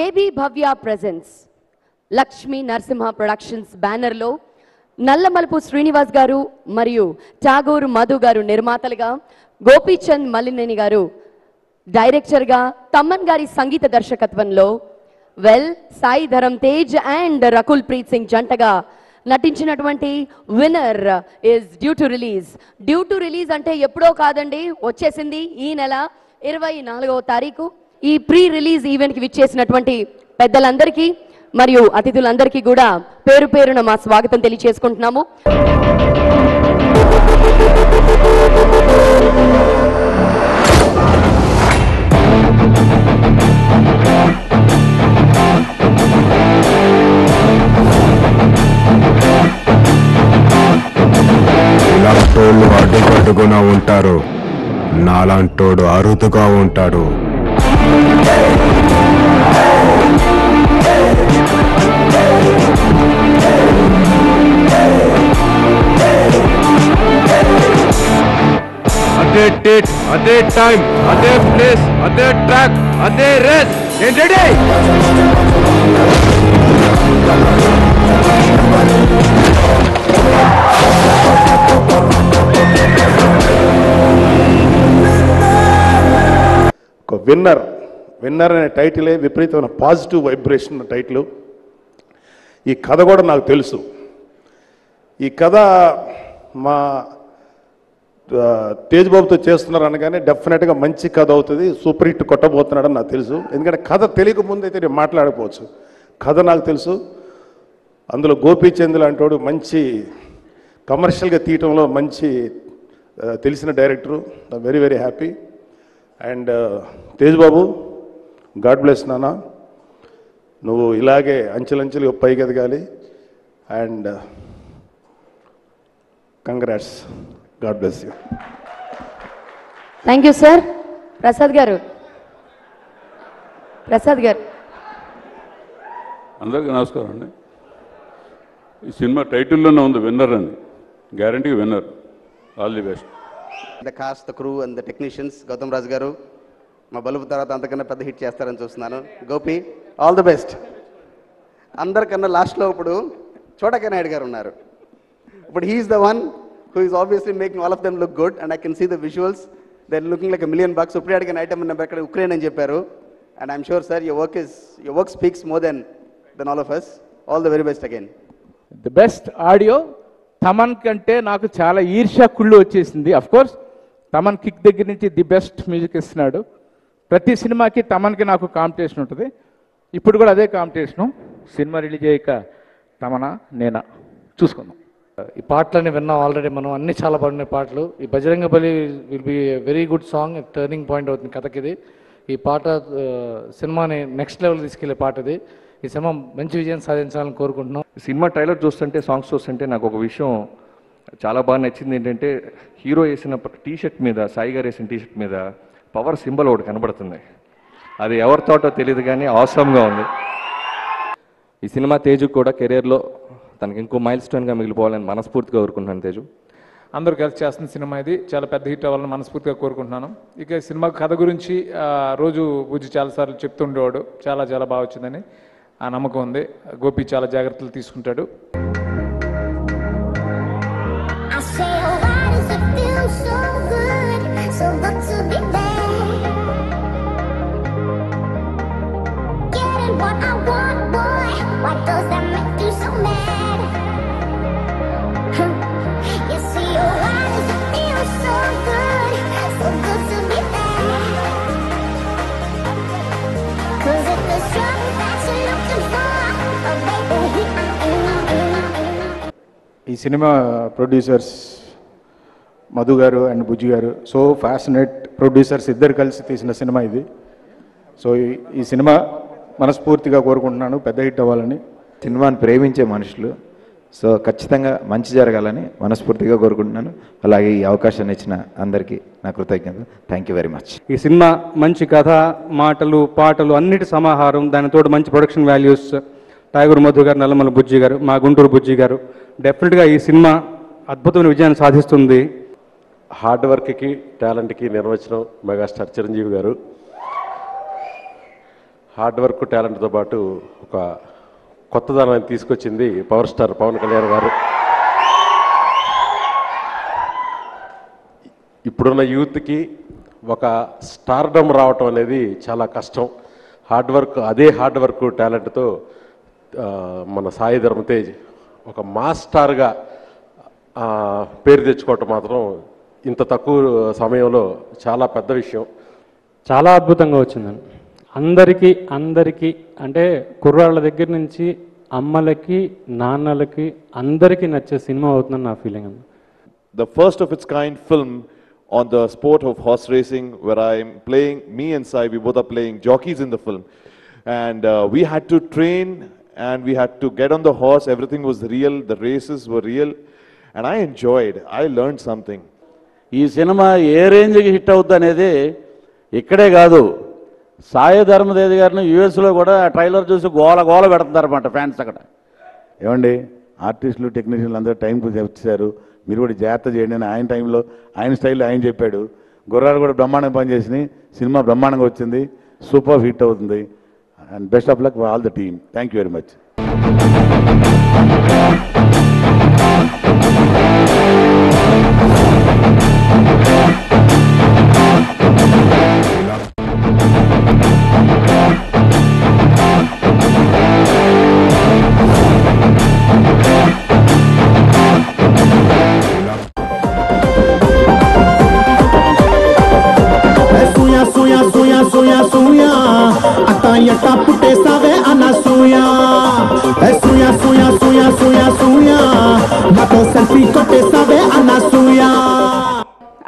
Baby భవ్య presence Lakshmi Narasimha productions బ్యానర్లో నల్లమలుపు శ్రీనివాస్ గారు మరియు ఠాగూర్ మధు గారు నిర్మాతలుగా, గోపీచంద్ మల్లినేని గారు డైరెక్టర్గా, తమ్మన్ గారి సంగీత దర్శకత్వంలో సాయి ధరమ్ తేజ్ అండ్ రకుల్ ప్రీత్ సింగ్ జంటగా నటించినటువంటి winner is due to release అంటే ఎప్పుడో కాదండి, వచ్చేసింది ఈ నెల 24వ తారీఖు. ఈ ప్రీ రిలీజ్ ఈవెంట్ కి విచ్చేసినటువంటి పెద్దలందరికీ మరియు అతిథులందరికీ కూడా పేరు పేరున మా స్వాగతం తెలియజేసుకుంటున్నాము. ఇలాంటోళ్ళు అడ్డుకట్టుకున్నా ఉంటారు, నాలాంటోడు అరుదుగా ఉంటాడు. అదే డేట్, అదే టైం, అదే ప్లేస్, అదే ట్రాక్, అదే రేస్. ఏంటంటే విన్నర్ అనే టైటిలే విపరీతమైన పాజిటివ్ వైబ్రేషన్ టైటిల్. ఈ కథ కూడా నాకు తెలుసు. ఈ కథ మా తేజ్ బాబుతో చేస్తున్నారు అనగానే డెఫినెట్గా మంచి కథ అవుతుంది, సూపర్ హిట్ కొట్టబోతున్నాడని నాకు తెలుసు. ఎందుకంటే కథ తెలియకముందు అయితే నేను మాట్లాడకపోవచ్చు. కథ నాకు తెలుసు. అందులో గోపీచంద్ లాంటి మంచి కమర్షియల్గా తీయటంలో మంచి తెలిసిన director. Very very happy. And Tej Babu, God bless నాన్న, నువ్వు ఇలాగే అంచెలంచెలుగా పైకి ఎదగాలి. And congrats, God bless you. Thank you sir. Prasad గారు అందరికీ నమస్కారం అండి. ఈ సినిమా టైటిల్లోనే ఉంది విన్నర్ అని, guarantee winner. All the best. The cast, the crew and the technicians. Gautam Raju garu మా బలుపు తర్వాత అంతకన్నా పెద్ద హిట్ చేస్తారని చూస్తున్నాను. Gopi, all the best. అందరికన్నా లాస్ట్లో ఇప్పుడు చోటక నాయుడు గారు ఉన్నారు. ఇప్పుడు he is the one who is obviously making all of them look good, and I can see the visuals. They're looking like $1 million. ఇప్పుడు అడిగిన ఐటమ్ నెంబర్ ఉక్రెయిన్ అని చెప్పారు. And I'm sure, sir, your work speaks more than all of us. All the very best again. The best audio. Thaman కంటే నాకు చాలా ఈర్ష్య కుళ్ళు వచ్చేసింది. అఫ్ కోర్స్ తమన్ కిక్ దగ్గర నుంచి ది బెస్ట్ మ్యూజిక్ ఇస్తున్నాడు. ప్రతి సినిమాకి తమన్కి నాకు కాంపిటీషన్ ఉంటుంది. ఇప్పుడు కూడా అదే కాంపిటీషను. సినిమా రిలీజ్ అయ్యాక తమనా నేనా చూసుకుందాం. ఈ పాటలని విన్నాం ఆల్రెడీ మనం, అన్ని చాలా బాగున్నాయి పాటలు. ఈ బజరంగ బలి will be very good song, turning point అవుతుంది కథకి ఇది. ఈ పాట సినిమాని నెక్స్ట్ లెవెల్ తీసుకెళ్లే పాట ఇది. ఈ సినిమా మంచి విజయం సాధించాలని కోరుకుంటున్నాం. సినిమా ట్రైలర్ చూస్తుంటే, సాంగ్స్ చూస్తుంటే నాకు ఒక విషయం చాలా బాగా నచ్చింది. ఏంటంటే హీరో వేసిన టీషర్ట్ మీద, సాయి గారు వేసిన టీషర్ట్ మీద పవర్ సింబల్ ఒకటి కనబడుతుంది. అది ఎవరి తోటో తెలియదు కానీ ఆసమ్గా ఉంది. ఈ సినిమా తేజు కూడా కెరీర్లో తనకి ఇంకో మైల్ స్టోన్గా మిగిలిపోవాలని మనస్ఫూర్తిగా కోరుకుంటున్నాను. తేజు అందరూ కలిసి చేస్తున్న సినిమా ఇది, చాలా పెద్ద హిట్ అవ్వాలని మనస్ఫూర్తిగా కోరుకుంటున్నాను. ఇక సినిమా కథ గురించి రోజు బుజ్జి చాలాసార్లు చెప్తుండేవాడు, చాలా చాలా బాగా వచ్చిందని ఆ నమ్మకం ఉంది. గోపి చాలా జాగ్రత్తలు తీసుకుంటాడు. ఈ సినిమా ప్రొడ్యూసర్స్ మధు గారు అండ్ బుజ్జి గారు, సో ఫ్యాషనేట్ ప్రొడ్యూసర్స్ ఇద్దరు కలిసి తీసిన సినిమా ఇది. సో ఈ సినిమా మనస్ఫూర్తిగా కోరుకుంటున్నాను పెద్ద హిట్ అవ్వాలని. సినిమాని ప్రేమించే మనుషులు, సో ఖచ్చితంగా మంచి జరగాలని మనస్ఫూర్తిగా కోరుకుంటున్నాను. అలాగే ఈ అవకాశాన్ని ఇచ్చిన అందరికీ నా కృతజ్ఞతలు. Thank you very much. ఈ సినిమా మంచి కథ, మాటలు, పాటలు అన్నిటి సమాహారం, దానితో మంచి ప్రొడక్షన్ వాల్యూస్. ఠాగూర్ మధు గారు, నల్లమల బుజ్జి గారు, మా గుంటూరు బుజ్జి గారు, డెఫినెట్గా ఈ సినిమా అద్భుతమైన విజయాన్ని సాధిస్తుంది. హార్డ్ వర్క్కి, టాలెంట్కి నిర్వచనం మెగాస్టార్ చిరంజీవి గారు. హార్డ్ వర్క్ టాలెంట్తో పాటు ఒక కొత్తదనాన్ని తీసుకొచ్చింది పవర్ స్టార్ పవన్ కళ్యాణ్ గారు. ఇప్పుడున్న యూత్కి ఒక స్టార్డమ్ రావటం అనేది చాలా కష్టం. అదే హార్డ్ వర్క్ టాలెంట్తో మన సాయి ధర్మ తేజ్ ఒక మాస్ స్టార్గా పేరు తెచ్చుకోవటం మాత్రం ఇంత తక్కువ సమయంలో చాలా పెద్ద విషయం. చాలా అద్భుతంగా వచ్చిందండి. అందరికీ అంటే కుర్రాళ్ళ దగ్గర నుంచి అమ్మలకి నాన్నలకి అందరికీ నచ్చే సినిమా అవుతుందని నా ఫీలింగ్ అండి. The first of its kind film on the sport of horse racing, where I'm playing, me and Sai, we both are playing jockeys in the film. And we had to train and we had to get on the horse. Everything was real. The races were real. And I enjoyed. I learned something. ఈ cinema ఏ రేంజ్కి hit అవుతుంది అనేది ఇక్కడే కాదు, సాయి ధర్మతేజ్ గారిని యూఎస్లో కూడా trailer చూసి గోల పెడుతున్నారన్నమాట ఫ్యాన్స్ అక్కడ. ఏమండి, ఆర్టిస్టులు టెక్నీషియన్లు అందరూ టైంకి వచ్చారు, మీరు కూడా జాగ్రత్త చేయండి అని ఆయన టైంలో ఆయన స్టైల్లో ఆయన చెప్పాడు. గుర్రాలు కూడా బ్రహ్మాండంగా పనిచేసినాయి, సినిమా బ్రహ్మాండంగా వచ్చింది, సూపర్ హిట్ అవుతుంది. And best of luck for all the team. Thank you very much.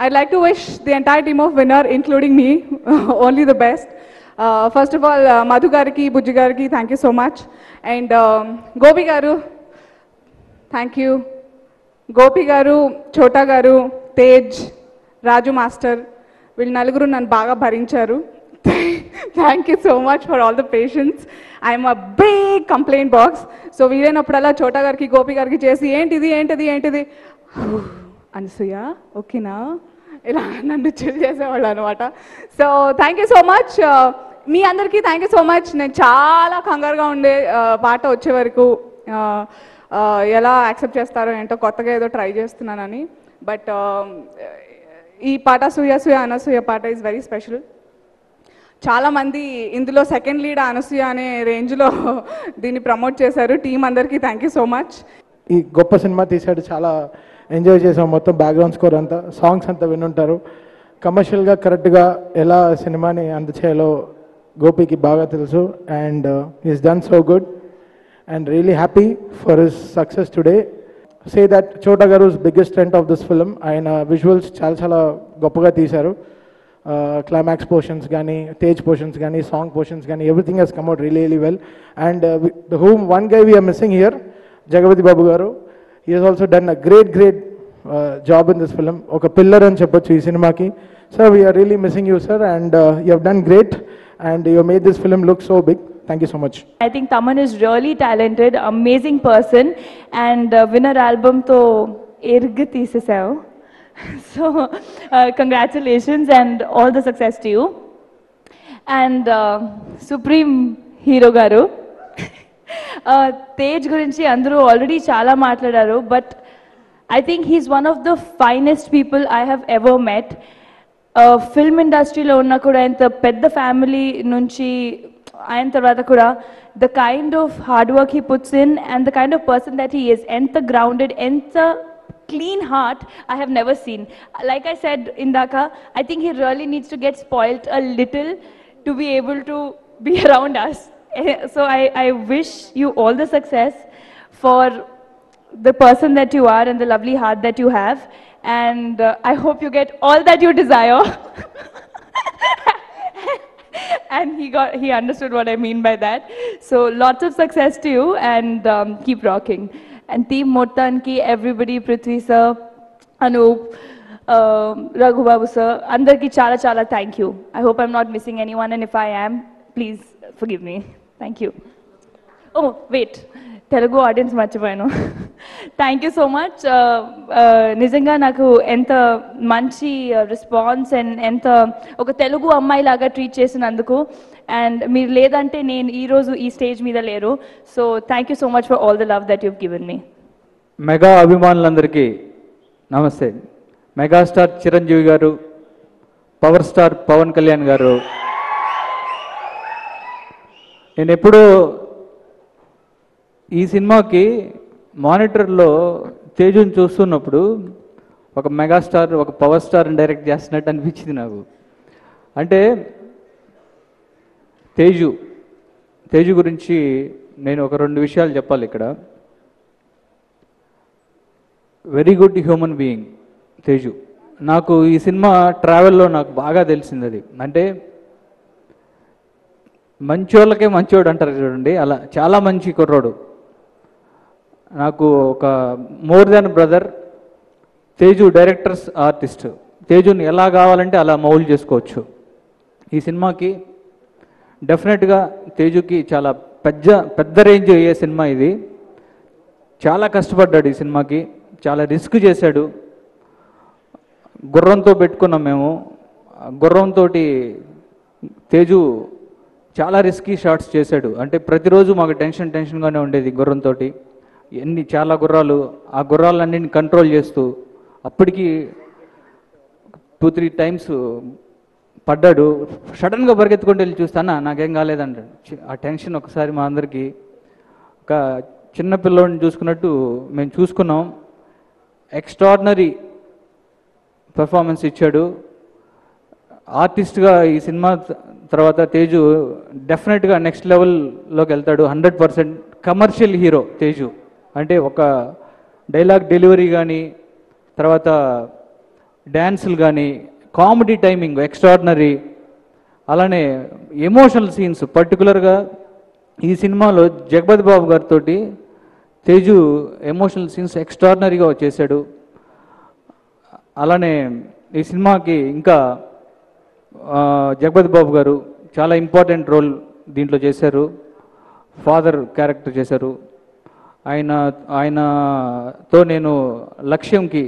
I'd like to wish the entire team of winner, including me, only the best. First of all, Madhu gariki, Bujji gariki, thank you so much. And Gopi garu, thank you. Gopi garu, Chota garu, Tej, Raju master, వీళ్ళు నలుగురు నన్ను బాగా భరించారు. Thank you so much for all the patience. I'm a big complaint box. So వీలైనప్పుడల్లా చోటా గారికి గోపి గారికి చేసి ఏంటిది అనసూయ ఓకేనా ఇలా నన్ను చిల్ చేసేవాళ్ళు అనమాట. So thank you so much. మీ అందరికీ థ్యాంక్ యూ సో మచ్. నేను చాలా కంగారుగా ఉండే పాట వచ్చే వరకు ఎలా యాక్సెప్ట్ చేస్తారో ఏంటో, కొత్తగా ఏదో ట్రై చేస్తున్నానని. బట్ ఈ పాట సూయ అనసూయ పాట ఈజ్ వెరీ స్పెషల్. చాలామంది ఇందులో సెకండ్ లీడ్ అనసూయ అనే రేంజ్లో దీన్ని ప్రమోట్ చేశారు. టీం అందరికీ థ్యాంక్ యూ సో మచ్. ఈ గొప్ప సినిమా తీశాడు, చాలా ఎంజాయ్ చేసాం. మొత్తం బ్యాక్గ్రౌండ్ స్కోర్ అంతా, సాంగ్స్ అంతా వినుంటారు. కమర్షియల్గా కరెక్ట్గా ఎలా సినిమాని అందచేయాలో గోపికి బాగా తెలుసు. And is done so good and really happy for his success today. Say that Chota గారు's biggest strength of this film. ఆయన విజువల్స్ చాలా గొప్పగా తీశారు. క్లైమాక్స్ పోర్షన్స్ కానీ, తేజ్ పోర్షన్స్ కానీ, సాంగ్ పోర్షన్స్ కానీ, everything he's come out really well. And the whom one guy we are missing here, Jagapathi Babu garu. He he's also done a great job in this film. ఒక pillar అని చెప్పొచ్చు ఈ సినిమాకి. Sir we are really missing you sir, and you have done great and you made this film look so big. Thank you so much. I think Taman is really talented, amazing person, and winner album to erg teesesavu. So congratulations and all the success to you. And Supreme Hero garu, Tej gurinchi andaru already chaala matladaru, but I think he's one of the finest people I have ever met. Film ఇండస్ట్రీలో ఉన్న కూడా ఇంత పెద్ద family నుంచి అయిన తర్వాత కూడా the kind of hard work he puts in and the kind of person that he is, ఎంత గ్రౌండెడ్, ఎంత clean heart I have never seen. Like I said indaka, I think he really needs to get spoiled a little to be able to be around us. So I wish you all the success for the person that you are and the lovely heart that you have. And I hope you get all that you desire. And he understood what I mean by that. So lots of success to you and keep rocking. And team Mottanki, everybody, Prithvi sir, Anup, Raghu Babu sir, andarki chala thank you. I hope I'm not missing anyone, and if I am, please forgive me. Thank you. Oh wait, Telugu audience మర్చిపోయాను. Thank you so much. నిజంగా నాకు ఎంత మంచి response and ఎంత ఒక తెలుగు అమ్మాయి లాగా treat చేసినందుకు, అండ్ మీరు లేదంటే నేను ఈరోజు ఈ స్టేజ్ మీద లేరు. So thank you so much for all the love that you've given me. Mega అభిమానులందరికీ నమస్తే. మెగాస్టార్ చిరంజీవి గారు, పవర్ స్టార్ పవన్ కళ్యాణ్ గారు, నేను ఎప్పుడూ ఈ సినిమాకి మానిటర్లో తేజుని చూస్తున్నప్పుడు ఒక మెగాస్టార్, ఒక పవర్ స్టార్ని డైరెక్ట్ చేస్తున్నట్టు అనిపించింది నాకు. అంటే తేజు గురించి నేను ఒక 2 విషయాలు చెప్పాలి ఇక్కడ. Very good human being Teju. నాకు ఈ సినిమా ట్రావెల్లో నాకు బాగా తెలిసింది అది. అంటే మంచోళ్ళకే మంచోడు అంటారు చూడండి, అలా చాలా మంచి కుర్రోడు. నాకు ఒక more than brother. Teju directors artist. తేజుని ఎలా కావాలంటే అలా మౌల్డ్ చేసుకోవచ్చు. ఈ సినిమాకి డెఫినెట్గా తేజుకి చాలా పెద్ద రేంజ్ అయ్యే సినిమా ఇది. చాలా కష్టపడ్డాడు ఈ సినిమాకి, చాలా రిస్క్ చేశాడు. గుర్రంతో పెట్టుకున్నాం మేము. గుర్రంతో తేజు చాలా రిస్కీ షాట్స్ చేశాడు. అంటే ప్రతిరోజు మాకు టెన్షన్గానే ఉండేది గుర్రంతో. చాలా గుర్రాలు, ఆ గుర్రాలన్నింటిని కంట్రోల్ చేస్తూ అప్పటికి 2-3 టైమ్స్ పడ్డాడు. సడన్గా పరిగెత్తుకుంటూ వెళ్ళి చూస్తానా నాకేం కాలేదంటాడు. ఆ టెన్షన్ ఒకసారి మా అందరికీ ఒక చిన్న పిల్లోడిని చూసుకున్నట్టు మేము చూసుకున్నాం. ఎక్స్ట్రాడినరీ పెర్ఫార్మెన్స్ ఇచ్చాడు. ఆర్టిస్ట్గా ఈ సినిమా తర్వాత తేజు డెఫినెట్గా నెక్స్ట్ లెవెల్లోకి వెళ్తాడు. 100% కమర్షియల్ హీరో తేజు. అంటే ఒక డైలాగ్ డెలివరీ కానీ, తర్వాత డ్యాన్సులు కానీ, కామెడీ టైమింగ్ ఎక్స్ట్రాడినరీ. అలానే ఎమోషనల్ సీన్స్ పర్టికులర్గా ఈ సినిమాలో జగపతి బాబు గారితో తేజు ఎమోషనల్ సీన్స్ ఎక్స్ట్రాడినరీగా చేశాడు. అలానే ఈ సినిమాకి ఇంకా జగపతి బాబు గారు చాలా ఇంపార్టెంట్ రోల్ దీంట్లో చేశారు. ఫాదర్ క్యారెక్టర్ చేశారు. ఆయనతో నేను లక్ష్యంకి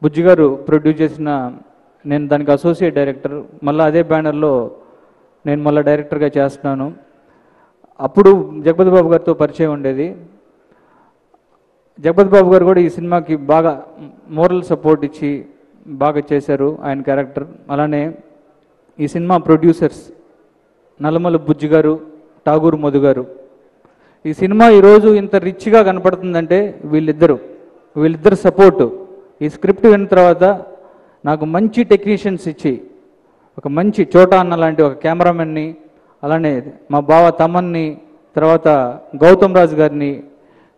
బుజ్జి గారు ప్రొడ్యూస్ చేసిన, నేను దానికి అసోసియేట్ డైరెక్టర్. మళ్ళీ అదే బ్యానర్లో నేను మళ్ళీ డైరెక్టర్గా చేస్తున్నాను. అప్పుడు జగపతి బాబు గారితో పరిచయం ఉండేది. జగపతి బాబు గారు కూడా ఈ సినిమాకి బాగా మోరల్ సపోర్ట్ ఇచ్చి బాగా చేశారు ఆయన క్యారెక్టర్. అలానే ఈ సినిమా ప్రొడ్యూసర్స్ నల్లమల బుజ్జి గారు, ఠాగూర్ మధు గారు. ఈ సినిమా ఈరోజు ఇంత రిచ్గా కనపడుతుందంటే వీళ్ళిద్దరు సపోర్టు. ఈ స్క్రిప్ట్ విన్న తర్వాత నాకు మంచి టెక్నీషియన్స్ ఇచ్చి, ఒక మంచి చోటా అన్న లాంటి ఒక కెమెరామెన్ని, అలానే మా బావ తమన్ని, తర్వాత గౌతమ్ రాజు గారిని,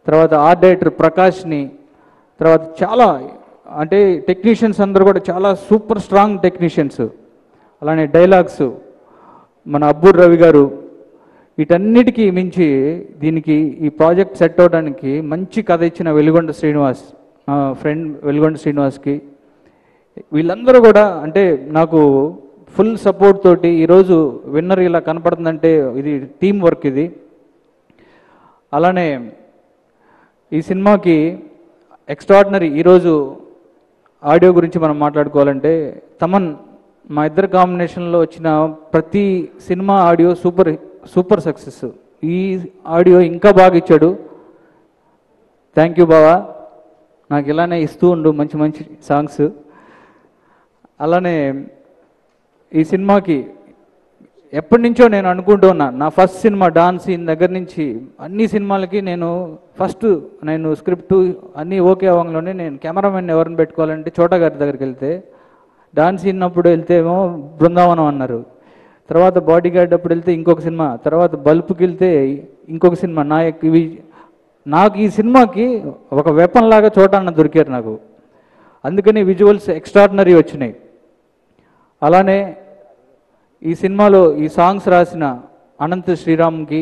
తర్వాత ఆర్ట్ డైరెక్టర్ ప్రకాష్ని, తర్వాత చాలా అంటే టెక్నీషియన్స్ అందరూ కూడా చాలా సూపర్ స్ట్రాంగ్ టెక్నీషియన్స్. అలానే డైలాగ్స్ మన అబ్బూర్ రవి గారు. వీటన్నిటికీ మించి దీనికి ఈ ప్రాజెక్ట్ సెట్ అవడానికి మంచి కథ ఇచ్చిన వెలుగొండ శ్రీనివాస్, ఫ్రెండ్ వెలుగొండ శ్రీనివాస్కి, వీళ్ళందరూ కూడా అంటే నాకు ఫుల్ సపోర్ట్ తోటి ఈరోజు విన్నర్ ఇలా కనపడుతుందంటే ఇది టీం వర్క్ ఇది. అలానే ఈ సినిమాకి ఎక్స్ట్రాడినరీ ఈరోజు ఆడియో గురించి మనం మాట్లాడుకోవాలంటే తమన్, మా ఇద్దరు కాంబినేషన్లో వచ్చిన ప్రతి సినిమా ఆడియో సూపర్ సక్సెస్. ఈ ఆడియో ఇంకా బాగా ఇచ్చాడు. థ్యాంక్ యూ బావా, నాకు ఇలానే ఇస్తూ ఉండు మంచి మంచి సాంగ్స్. అలానే ఈ సినిమాకి ఎప్పటి నుంచో నేను అనుకుంటూ ఉన్నా, నా ఫస్ట్ సినిమా డాన్స్ సీన్ దగ్గర నుంచి అన్ని సినిమాలకి నేను స్క్రిప్ట్ అన్నీ ఓకే అవ్వగానే నేను కెమెరామెన్ ఎవరిని పెట్టుకోవాలంటే చోటా గారి దగ్గరికి వెళ్తే, డాన్స్ సీన్ అప్పుడు వెళ్తే ఏమో బృందావనం అన్నారు, తర్వాత బాడీ గార్డ్ అప్పుడు వెళ్తే ఇంకొక సినిమా, తర్వాత బల్పుకి వెళ్తే ఇంకొక సినిమా. నాకు ఈ సినిమాకి ఒక వెపన్ లాగా చోటా అన్న దొరికారు నాకు. అందుకని విజువల్స్ ఎక్స్ట్రాడినరీ వచ్చినాయి. అలానే ఈ సినిమాలో ఈ సాంగ్స్ రాసిన అనంత శ్రీరామ్కి,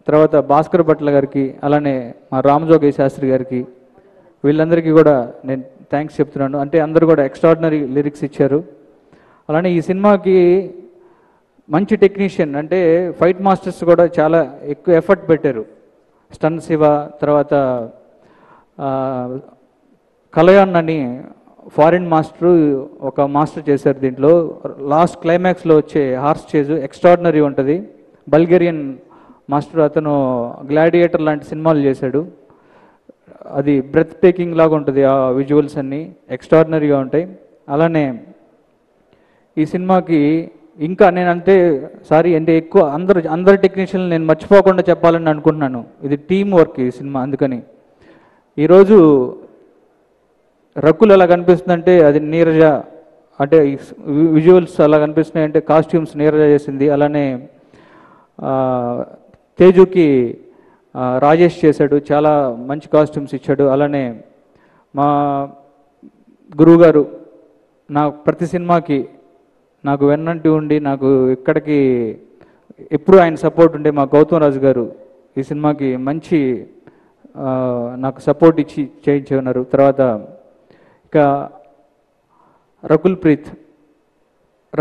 తర్వాత భాస్కర్ భట్ల గారికి, అలానే మా రామజోగయ్య శాస్త్రి గారికి, వీళ్ళందరికీ కూడా నేను థ్యాంక్స్ చెప్తున్నాను. అంటే అందరూ కూడా ఎక్స్ట్రాడినరీ లిరిక్స్ ఇచ్చారు. అలానే ఈ సినిమాకి మంచి టెక్నీషియన్ అంటే ఫైట్ మాస్టర్స్ కూడా చాలా ఎక్కువ ఎఫర్ట్ పెట్టారు. స్టన్ శివ, తర్వాత కలయాన్ అని ఫారిన్ మాస్టరు ఒక మాస్టర్ చేశారు దీంట్లో. లాస్ట్ క్లైమాక్స్లో వచ్చే హార్స్ చేజ్ ఎక్స్ట్రాడినరీ ఉంటుంది. బల్గేరియన్ మాస్టర్, అతను గ్లాడియేటర్ లాంటి సినిమాలు చేశాడు. అది బ్రెత్ టేకింగ్ లాగా ఉంటుంది, ఆ విజువల్స్ అన్నీ ఎక్స్ట్రాడినరీగా ఉంటాయి. అలానే ఈ సినిమాకి ఇంకా నేను అంటే ఎక్కువ అందరు టెక్నీషియన్లు నేను మర్చిపోకుండా చెప్పాలని అనుకుంటున్నాను. ఇది టీమ్ వర్క్ ఈ సినిమా. అందుకని ఈరోజు రకుల్ అలా కనిపిస్తుందంటే అది నీరజ, అంటే విజువల్స్ అలా కనిపిస్తున్నాయంటే కాస్ట్యూమ్స్ నీరజ చేసింది. అలానే తేజుకి రాజేష్ చేశాడు, చాలా మంచి కాస్ట్యూమ్స్ ఇచ్చాడు. అలానే మా గురువుగారు నా ప్రతి సినిమాకి నాకు వెన్నంటి ఉండి నాకు ఇక్కడికి ఎప్పుడు ఆయన సపోర్ట్ ఉండే మా గౌతమ్ రాజు గారు ఈ సినిమాకి మంచి నాకు సపోర్ట్ ఇచ్చి చేయించి ఉన్నారు. తర్వాత ఇక రకుల్ ప్రీత్,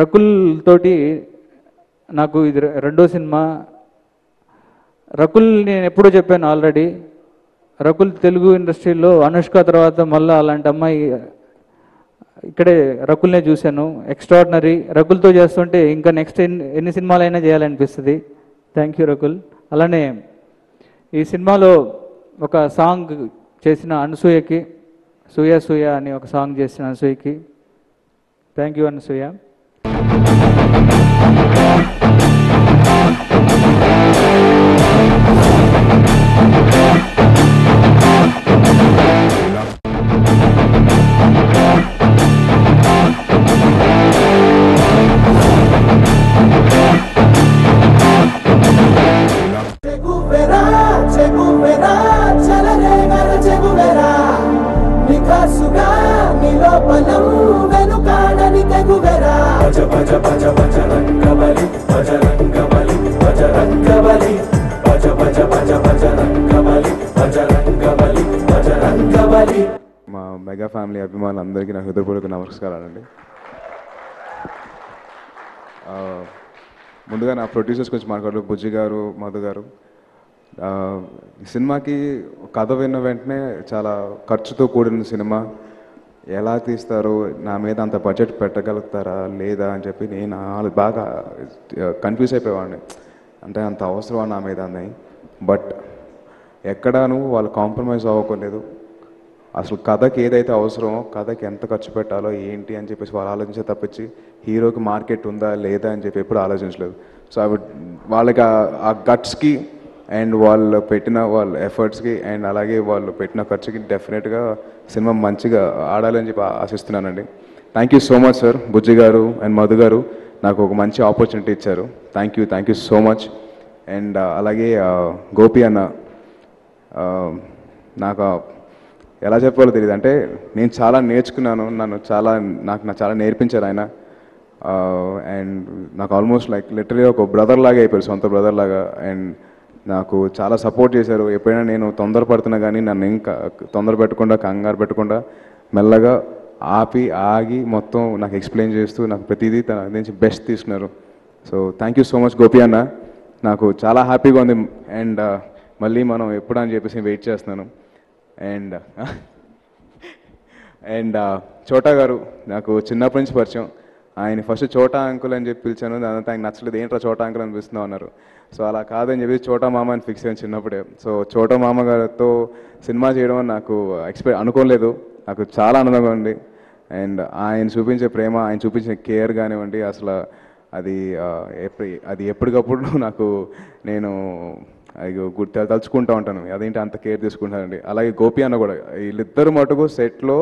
రకుల్ తోటి నాకు ఇది రెండో సినిమా. రకుల్ నేను ఎప్పుడో చెప్పాను ఆల్రెడీ, రకుల్ తెలుగు ఇండస్ట్రీలో అనుష్క తర్వాత మళ్ళీ అలాంటి అమ్మాయి ఇక్కడే రకుల్నే చూశాను. ఎక్స్ట్రాడినరీ. రకుల్తో చేస్తుంటే ఇంకా నెక్స్ట్ ఎన్ని సినిమాలైనా చేయాలనిపిస్తుంది. Thank you Rakul. అలానే ఈ సినిమాలో ఒక సాంగ్ చేసిన అనసూయకి, సూయ సూయ అని ఒక సాంగ్ చేసిన అనసూయకి థ్యాంక్ యూ అనసూయ. మా మెగా ఫ్యామిలీ అభిమానులందరికీ నా హృదయపూర్వక నమస్కారాలండి. ముందుగా నా ప్రొడ్యూసర్స్ గురించి మాట్లాడు, బుజ్జి గారు, మధు గారు. ఈ సినిమాకి కథ విన్న వెంటనే చాలా ఖర్చుతో కూడిన సినిమా, ఎలా తీస్తారు, నా మీద అంత బడ్జెట్ పెట్టగలుగుతారా లేదా అని చెప్పి నేను బాగా కన్ఫ్యూజ్ అయిపోయేవాడిని. అంటే అంత అవసరమా నా మీద అని. బట్ ఎక్కడాను వాళ్ళు కాంప్రమైజ్ అవ్వలేదు. అసలు కథకి ఏదైతే అవసరమో, కథకి ఎంత ఖర్చు పెట్టాలో ఏంటి అని చెప్పేసి వాళ్ళు ఆలోచించే తప్పించి హీరోకి మార్కెట్ ఉందా లేదా అని చెప్పి ఎప్పుడు ఆలోచించలేదు. సో అవి వాళ్ళకి ఆ గట్స్కి అండ్ వాళ్ళు పెట్టిన వాళ్ళ ఎఫర్ట్స్కి అండ్ అలాగే వాళ్ళు పెట్టిన ఖర్చుకి డెఫినెట్గా సినిమా మంచిగా ఆడాలని చెప్పి ఆశిస్తున్నానండి. Thank you so much sir, Bujji garu and Madhu garu నాకు ఒక మంచి ఆపర్చునిటీ ఇచ్చారు. Thank you so much. And అలాగే గోపి అన్న, నాకు ఎలా చెప్పాలో తెలియదు. అంటే నేను చాలా నేర్చుకున్నాను, నాకు చాలా నేర్పించారు ఆయన. అండ్ నాకు ఆల్మోస్ట్ లైక్ లిటరలీ ఒక బ్రదర్ లాగా అయిపోయారు, సొంత బ్రదర్ లాగా. అండ్ నాకు చాలా సపోర్ట్ చేశారు. ఎప్పుడైనా నేను తొందరపడుతున్నా కానీ నన్ను ఇంకా తొందర పెట్టకుండా, కంగారు పెట్టకుండా మెల్లగా ఆగి మొత్తం నాకు ఎక్స్ప్లెయిన్ చేస్తూ నాకు ప్రతిదీ తన నుంచి బెస్ట్ తీసుకున్నారు. So thank you so much Gopi అన్న. నాకు చాలా హ్యాపీగా ఉంది. అండ్ మళ్ళీ మనం ఎప్పుడు అని చెప్పేసి వెయిట్ చేస్తున్నాను. అండ్ చోటా గారు నాకు చిన్నప్పటి నుంచి పరిచయం. ఆయన ఫస్ట్ చోటా అంకుల్ అని చెప్పి పిలిచాను. దాంతో ఆయన నచ్చలేదు, ఏంట్రా చోటా అంకుల్ అనిపిస్తున్నావు అన్నారు. సో అలా కాదని చెప్పి చోటా మామ అని ఫిక్స్ అయ్యాను చిన్నప్పుడే. సో చోటా మామ గారితో సినిమా చేయడం నాకు అనుకోలేదు. నాకు చాలా ఆనందంగా ఉంది. అండ్ ఆయన చూపించే ప్రేమ, ఆయన చూపించే కేర్ కానివ్వండి, అసలు అది ఎప్పటికప్పుడు నాకు నేను తలుచుకుంటూ ఉంటాను, అదేంటి అంత కేర్ తీసుకుంటానండి. అలాగే గోపి అన్న కూడా, వీళ్ళిద్దరు మటుకు సెట్లో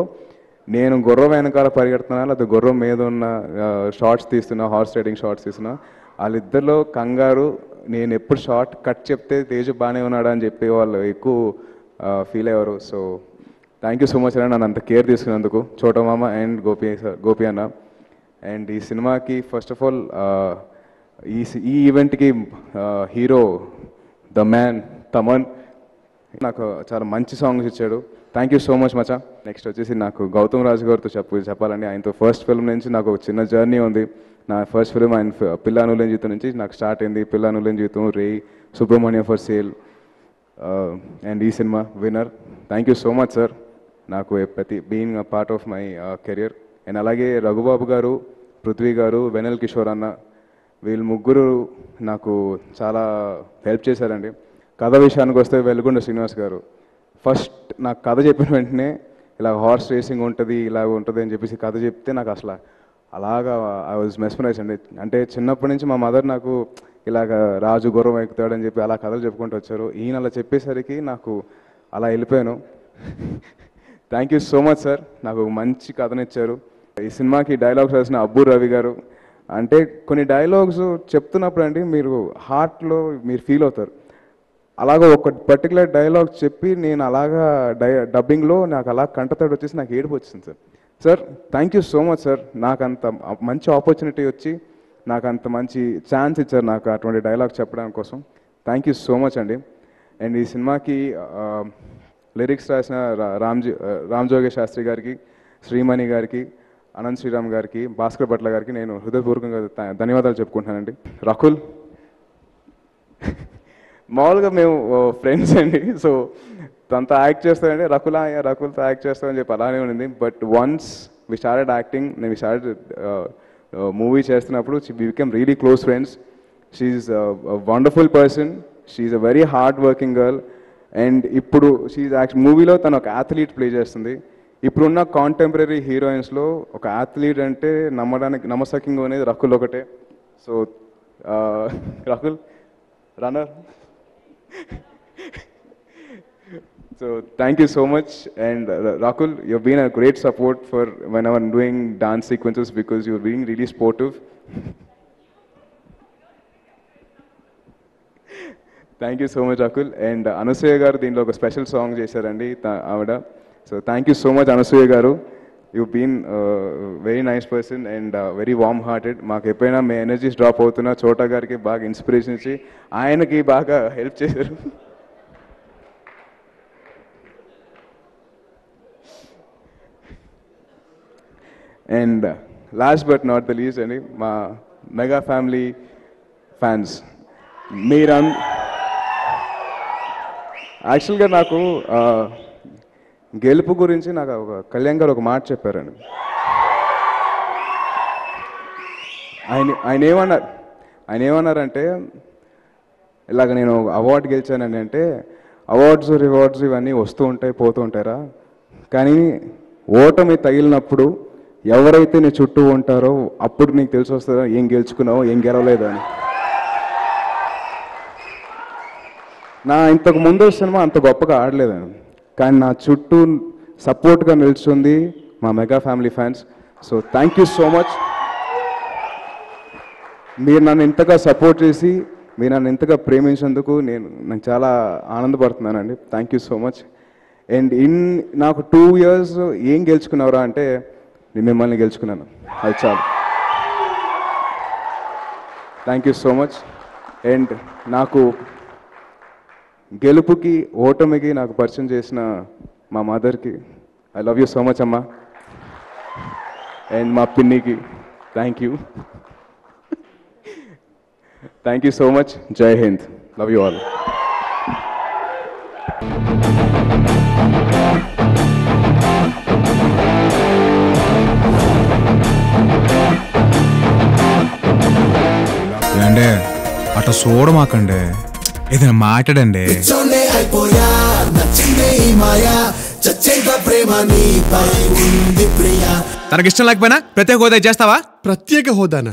నేను గుర్రం వెనకాల పరిగెడుతున్నా, లేకపోతే గుర్రం మీద ఉన్న షార్ట్స్ తీస్తున్నా, హార్స్ రైడింగ్ షార్ట్స్ తీస్తున్నా, వాళ్ళిద్దరిలో కంగారు, నేను ఎప్పుడు షార్ట్ కట్ చెప్తే తేజు బాగానే ఉన్నాడా అని చెప్పి వాళ్ళు ఎక్కువ ఫీల్ అయ్యారు. So thank you so much అన్న, నన్ను అంత కేర్ తీసుకున్నందుకు చోటా మామ అండ్ గోపి అన్న. అండ్ ఈ సినిమాకి ఫస్ట్ ఆఫ్ ఆల్ ఈ ఈవెంట్కి హీరో ద మ్యాన్ తమన్ నాకు చాలా మంచి సాంగ్స్ ఇచ్చాడు. థ్యాంక్ యూ సో మచ్ మచా. నెక్స్ట్ వచ్చేసి నాకు గౌతమ్ రాజు గారితో చెప్పాలండి. ఆయనతో ఫస్ట్ ఫిల్మ్ నుంచి నాకు ఒక చిన్న జర్నీ ఉంది. నా ఫస్ట్ ఫిల్మ్ ఆయన పిల్లా నులేని జీవితం నుంచి నాకు స్టార్ట్ అయింది. పిల్లా నులేని Jeevitham, Rey, Subramanya for sale, and ఈ సినిమా winner. Thank you so much sir, నాకు being a part of my career. And అలాగే రఘుబాబు గారు, పృథ్వీ గారు, వెనల్ కిషోర్ అన్న, వీళ్ళు ముగ్గురు నాకు చాలా హెల్ప్ చేశారండి. కథ విషయానికి వస్తే వెలుగొండ శ్రీనివాస్ గారు ఫస్ట్ నాకు కథ చెప్పిన వెంటనే ఇలా హార్స్ రేసింగ్ ఉంటుంది, ఇలాగ ఉంటుంది అని చెప్పేసి కథ చెప్తే నాకు అసలు అలాగా ఐ వాజ్ మెస్మరైజ్ అండి. అంటే చిన్నప్పటి నుంచి మా మదర్ నాకు ఇలాగ రాజు గుర్రం ఎక్కుతాడని చెప్పి అలా కథలు చెప్పుకుంటూ వచ్చారు. ఈయన అలా చెప్పేసరికి నాకు అలా వెళ్ళిపోయాను. Thank you so much sir, నాకు మంచి కథనిచ్చారు. ఈ సినిమాకి డైలాగ్స్ రాసిన అబ్బు రవి గారు. అంటే కొన్ని డైలాగ్స్ చెప్తున్నప్పుడు అండి మీరు హార్ట్లో మీరు ఫీల్ అవుతారు. అలాగా ఒక పర్టికులర్ డైలాగ్ చెప్పి నేను అలాగా డబ్బింగ్లో నాకు అలా కంటతడి వచ్చేసి నాకు ఏడుపు వచ్చింది sir. Sir thank you so much sir, నాకు అంత మంచి ఆపర్చునిటీ వచ్చి నాకు అంత మంచి ఛాన్స్ ఇచ్చారు నాకు అటువంటి డైలాగ్ చెప్పడానికి కోసం. థ్యాంక్ యూ సో మచ్ అండి. అండ్ ఈ సినిమాకి లిరిక్స్ రాసిన రామ్ జోగే శాస్త్రి గారికి, శ్రీమణి గారికి, అనంత్ శ్రీరామ్ గారికి, భాస్కర్ భట్ల గారికి నేను హృదయపూర్వకంగా ధన్యవాదాలు చెప్పుకుంటున్నానండి. రకుల్ మామూలుగా మేము ఫ్రెండ్స్ అండి, సో తనతో యాక్ట్ చేస్తానండి, రకుల్తో యాక్ట్ చేస్తామని చెప్పి అలానే ఉండింది. But once we started acting, నేను స్టార్టెడ్ మూవీ చేస్తున్నప్పుడు we became really close friends. She is wonderful person, she is a very hard working girl. And ఇప్పుడు షీ ఈజ్ మూవీలో తను ఒక అథ్లీట్ ప్లే చేస్తుంది. ఇప్పుడున్న కాంటెంపరీ హీరోయిన్స్లో ఒక అథ్లీట్ అంటే నమ్మసక్యంగా అనేది రకుల్ ఒకటే. So Rakul runner. So thank you so much, and Rakul, you've been a great support for when I'm doing dance sequences because you're being really sportive. Thank you so much, Rakul. And Anusuya garu deenlo oka special song chesarandi avada. So thank you so much, Anusuya garu. You've been a very nice person and very warm hearted. Maaku eppaina me energies drop avutuna Chota gariki baga inspiration ichi ayanaki baga help chesaru. And last but not the least, and my mega family fans. Meeran. Actually, నాకు గెలుపు గురించి నాకు ఒక కళ్యాణ్ గారు ఒక మాట చెప్పారండి. ఆయన ఏమన్నారంటే ఇలాగ నేను అవార్డు గెలిచానండి అంటే అవార్డ్స్ రివార్డ్స్ ఇవన్నీ వస్తూ ఉంటాయి పోతూ ఉంటారా, కానీ ఓటమి తగిలినప్పుడు ఎవరైతే నీ చుట్టూ ఉంటారో అప్పుడు నీకు తెలిసి వస్తుందో ఏం గెలుచుకున్నావో ఏం గెలవలేదు అని. నా ఇంతకు ముందు సినిమా అంత గొప్పగా ఆడలేదని, కానీ నా చుట్టూ సపోర్ట్గా నిలుస్తుంది మా mega family fans. So thank you so much. మీరు నన్ను ఇంతగా సపోర్ట్ చేసి మీరు నన్ను ఇంతగా ప్రేమించినందుకు నాకు చాలా ఆనందపడుతున్నానండి. Thank you so much. And నాకు 2 years ఏం గెలుచుకున్నారా అంటే నేను మిమ్మల్ని గెలుచుకున్నాను, అది చాలు. Thank you so much. And నాకు గెలుపుకి ఓటమికి నాకు పరిచయం చేసిన మా మదర్కి I love you so much అమ్మా. అండ్ మా పిన్నికి thank you. Thank you so much. జై హింద్. Love you all. అంటే అట్లా చూడమాకండి, ఏదైనా మాట్లాడండి. తనకి ఇష్టం లేకపోయినా ప్రత్యేక హోదా చేస్తావా? ప్రత్యేక హోదానా?